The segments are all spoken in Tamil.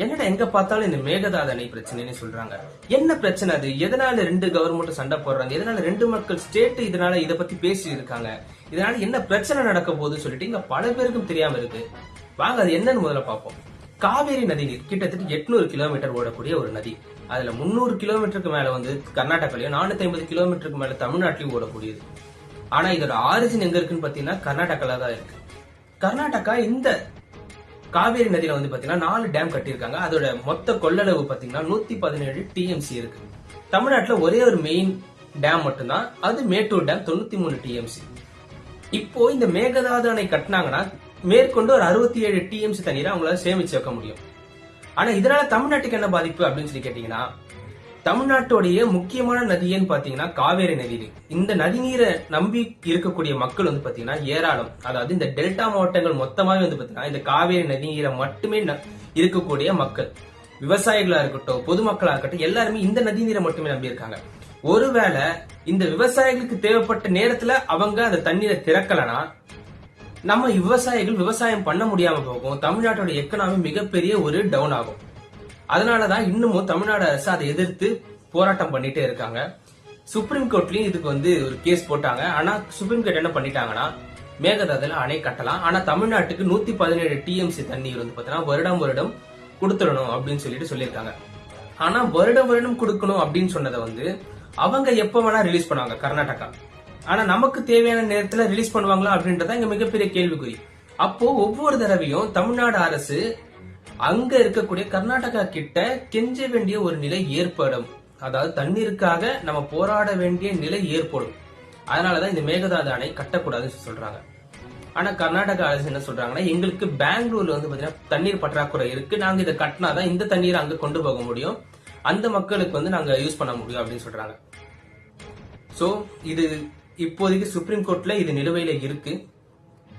என்னடா எங்க பார்த்தாலும் இந்த மேகதாது அணை பிரச்சனைன்னு சொல்றாங்க. என்ன பிரச்சனை அது? எதனால ரெண்டு கவர்மெண்ட் சண்டை போடுறாங்க? எதனால ரெண்டு மக்கள் ஸ்டேட் இதனால இத பத்தி பேசி இருக்காங்க? இதனால என்ன பிரச்சனை நடக்க போகுதுன்னு சொல்லிட்டு இங்க பல பேருக்கும் தெரியாம இருக்கு. வாங்க அது என்னன்னு முதல்ல பார்ப்போம். காவேரி நதிநீர் கிட்டத்தட்ட 800 கிலோமீட்டர் ஓடக்கூடிய ஒரு நதி. அதுல 300 கிலோமீட்டருக்கு மேல வந்து கர்நாடகாலயும் 450 கிலோமீட்டருக்கு மேல தமிழ்நாட்டிலையும் ஓடக்கூடியது. ஆனா இதோட ஆரிஜின் எங்க இருக்குன்னு பாத்தீங்கன்னா கர்நாடகால தான் இருக்கு. கர்நாடகா இந்த காவேரி நதியில வந்து பாத்தீங்கன்னா 4 டேம் கட்டியிருக்காங்க. அதோட மொத்த கொள்ளளவு பாத்தீங்கன்னா 117 டிஎம்சி இருக்கு. தமிழ்நாட்டுல ஒரே ஒரு மெயின் டேம் மட்டும்தான், அது மேட்டூர் டேம் 93 டிஎம்சி. இப்போ இந்த மேகதாது அணை கட்டினாங்கன்னா மேற்கொண்டு ஒரு 67 டிஎம்சி தண்ணீரை அவங்களால சேமிச்சு வைக்க முடியும். ஆனா இதனால தமிழ்நாட்டுக்கு என்ன பாதிப்பு அப்படின்னு சொல்லி கேட்டீங்கன்னா, தமிழ்நாட்டுடைய முக்கியமான நதியன்னு பாத்தீங்கன்னா காவேரி நதிநீர். இந்த நதிநீரை நம்பி இருக்கக்கூடிய மக்கள் வந்து பாத்தீங்கன்னா ஏராளம். அதாவது இந்த டெல்டா மாவட்டங்கள் மொத்தமாவே வந்து பாத்தீங்கன்னா இந்த காவேரி நதிநீரை மட்டுமே இருக்கக்கூடிய மக்கள், விவசாயிகளா இருக்கட்டும், பொதுமக்களா இருக்கட்டும், எல்லாருமே இந்த நதிநீரை மட்டுமே நம்பி இருக்காங்க. ஒருவேளை இந்த விவசாயிகளுக்கு தேவைப்பட்ட நேரத்துல அவங்க அந்த தண்ணீரை திறக்கலனா நம்ம விவசாயிகள் விவசாயம் பண்ண முடியாம போகும். தமிழ்நாட்டோட எக்கனாமி மிகப்பெரிய ஒரு டவுன் ஆகும். அதனாலதான் இன்னமும் தமிழ்நாடு அரசு அதை எதிர்த்து போராட்டம் பண்ணிட்டே இருக்காங்க. சுப்ரீம் கோர்ட்லயும் இதுக்கு வந்து ஒரு கேஸ் போட்டாங்க. ஆனா சுப்ரீம் கோர்ட் என்ன பண்ணிட்டாங்கன்னா, மேகதாதுல அணை கட்டலாம், ஆனா தமிழ்நாட்டுக்கு 117 டிஎம்சி தண்ணீர் வந்து பாத்தீங்கன்னா வருடம் கொடுத்துடணும் அப்படின்னு சொல்லியிருக்காங்க. ஆனா வருடம் கொடுக்கணும் அப்படின்னு சொன்னதை வந்து அவங்க எப்ப வேணா ரிலீஸ் பண்ணுவாங்க கர்நாடகா. ஆனா நமக்கு தேவையான நேரத்துல ரிலீஸ் பண்ணுவாங்களா அப்படின்றத இங்க மிகப்பெரிய கேள்விக்குறி. அப்போ ஒவ்வொரு தடவையும் தமிழ்நாடு அரசு அங்க இருக்கக்கூடிய கர்நாடகா கிட்ட கெஞ்ச வேண்டிய ஒரு நிலை ஏற்படும். அதாவது தண்ணீருக்காக நம்ம போராட வேண்டிய நிலை ஏற்படும். அதனாலதான் இந்த மேகதாது அணை கட்டக்கூடாதுன்னு சொல்றாங்க. ஆனா கர்நாடகா அரசு என்ன சொல்றாங்கன்னா, எங்களுக்கு பெங்களூர்ல வந்து பாத்தீங்கன்னா தண்ணீர் பற்றாக்குறை இருக்கு, நாங்க இதை கட்டினாதான் இந்த தண்ணீரை அங்க கொண்டு போக முடியும், அந்த மக்களுக்கு வந்து நாங்க யூஸ் பண்ண முடியும் அப்படின்னு சொல்றாங்க. சோ இது இப்போதைக்கு சுப்ரீம் கோர்ட்ல இது நிலுவையில இருக்கு.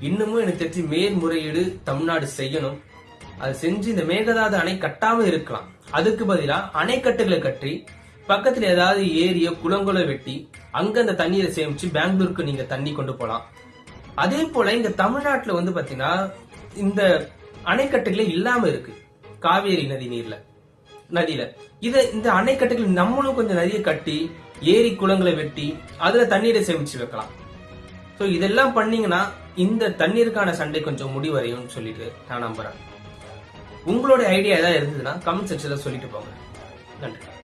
இன்னமும் எனக்கு தெரிஞ்சு மேல்முறையீடு தமிழ்நாடு செய்யணும். அது செஞ்சு இந்த மேகதாது அணை கட்டாம இருக்கலாம். அதுக்கு பதிலா அணைக்கட்டுகளை கட்டி பக்கத்துல ஏதாவது ஏரிய குளங்களை வெட்டி அங்க அந்த தண்ணீரை சேமிச்சு பெங்களூருக்கு நீங்க தண்ணி கொண்டு போலாம். அதே போல இங்க தமிழ்நாட்டுல வந்து பாத்தீங்கன்னா இந்த அணைக்கட்டுகளே இல்லாம இருக்கு. காவேரி நதியில இந்த அணைக்கட்டுகள் நம்மளும் கொஞ்சம் நதியை கட்டி ஏரி குளங்களை வெட்டி அதுல தண்ணீரை சேமிச்சு வைக்கலாம். சோ இதெல்லாம் பண்ணீங்கன்னா இந்த தண்ணீருக்கான சண்டை கொஞ்சம் முடிவடையும் சொல்லிட்டு நான் நம்புறேன். உங்களோட ஐடியா ஏதாவது இருந்ததுன்னா கமெண்ட் செக்ஷன்ல சொல்லிட்டு போங்க. நன்றி.